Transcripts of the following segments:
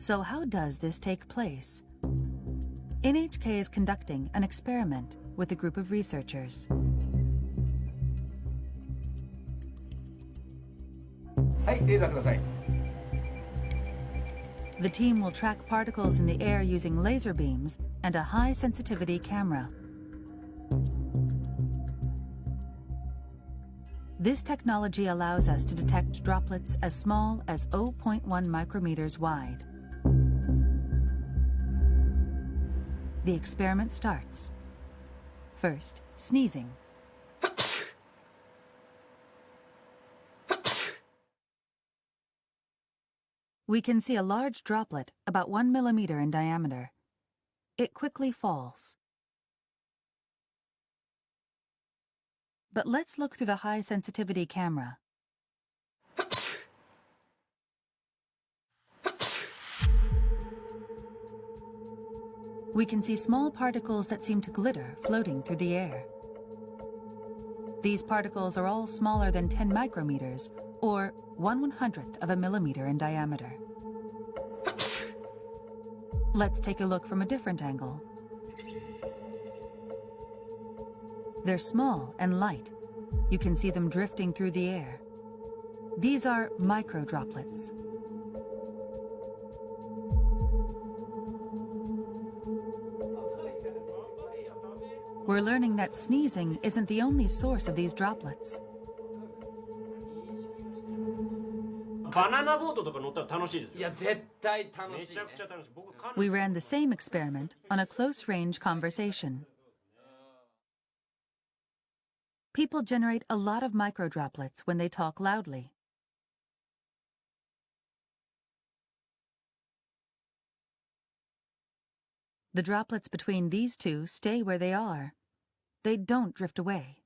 So how does this take place? NHK is conducting an experiment with a group of researchers. The team will track particles in the air using laser beams and a high-sensitivity camera. This technology allows us to detect droplets as small as 0.1 micrometers wide. The experiment starts. First, sneezing. We can see a large droplet about 1 millimeter in diameter. It quickly falls. But let's look through the high-sensitivity camera. We can see small particles that seem to glitter floating through the air. These particles are all smaller than 10 micrometers, or 1/100th of a millimeter in diameter. Let's take a look from a different angle. They're small and light. You can see them drifting through the air. These are microdroplets. We're learning that sneezing isn't the only source of these droplets. We ran the same experiment on a close-range conversation. People generate a lot of microdroplets when they talk loudly. The droplets between these two stay where they are. They don't drift away.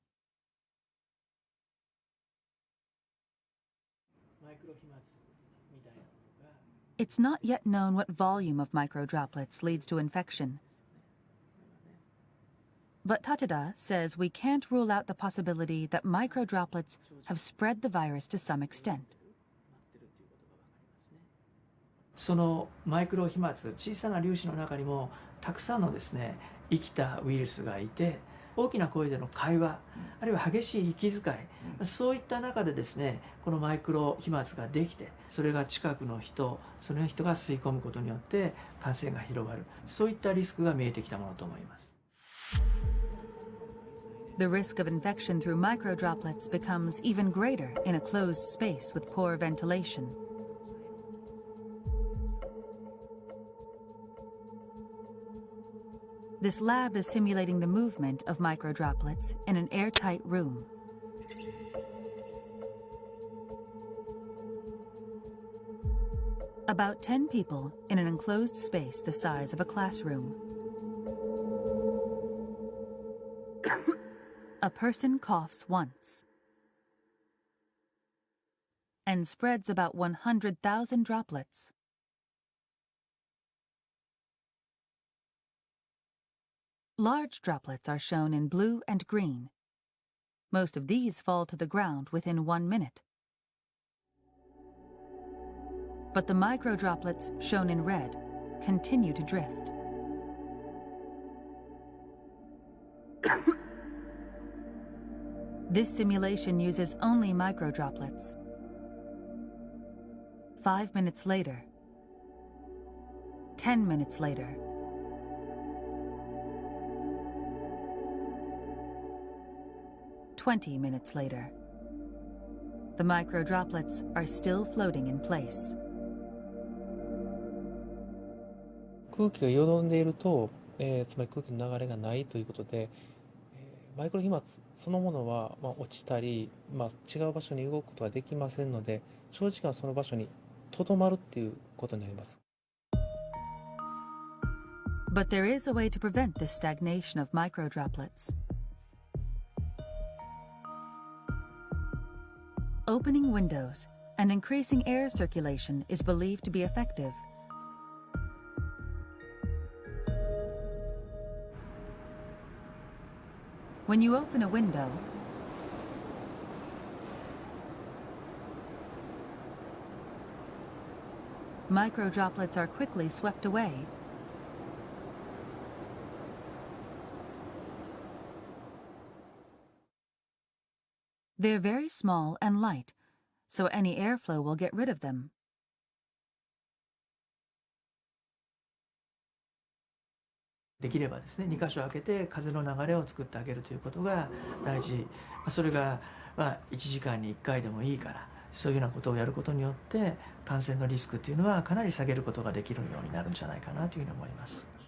It's not yet known what volume of microdroplets leads to infection. But Tateda says we can't rule out the possibility that microdroplets have spread the virus to some extent. そのマイクロ飛沫、小さな粒子の中にもたくさんのですね、生きたウイルスがいて、大きな声での会話、あるいは激しい息遣い、そういった中でですね、このマイクロ飛沫ができて、それが近くの人、その人が吸い込むことによって感染が広がる、そういったリスクが見えてきたものと思います。The risk of infection through microdroplets becomes even greater in a closed space with poor ventilation. This lab is simulating the movement of microdroplets in an airtight room. About 10 people in an enclosed space the size of a classroom. A person coughs once and spreads about 100,000 droplets. Large droplets are shown in blue and green. Most of these fall to the ground within 1 minute. But the microdroplets, shown in red, continue to drift. This simulation uses only microdroplets. 5 minutes later, 10 minutes later, 20 minutes later, the microdroplets are still floating in place. 空気がよどんでいると、つまり空気の流れがないということで、マイクロ飛沫そのものは、落ちたり、違う場所に動くことができませんので、長時間その場所にとどまるっていうことになります。But there is a way to prevent this stagnation of microdroplets. Opening windows and increasing air circulation is believed to be effective. When you open a window, micro droplets are quickly swept away. They're very small and light, so any airflow will get rid of them.「できればですね、2箇所開けて風の流れを作ってあげるということが大事。それが1時間に1回でもいいから、そういうようなことをやることによって感染のリスクっていうのはかなり下げることができるようになるんじゃないかなというふうに思います。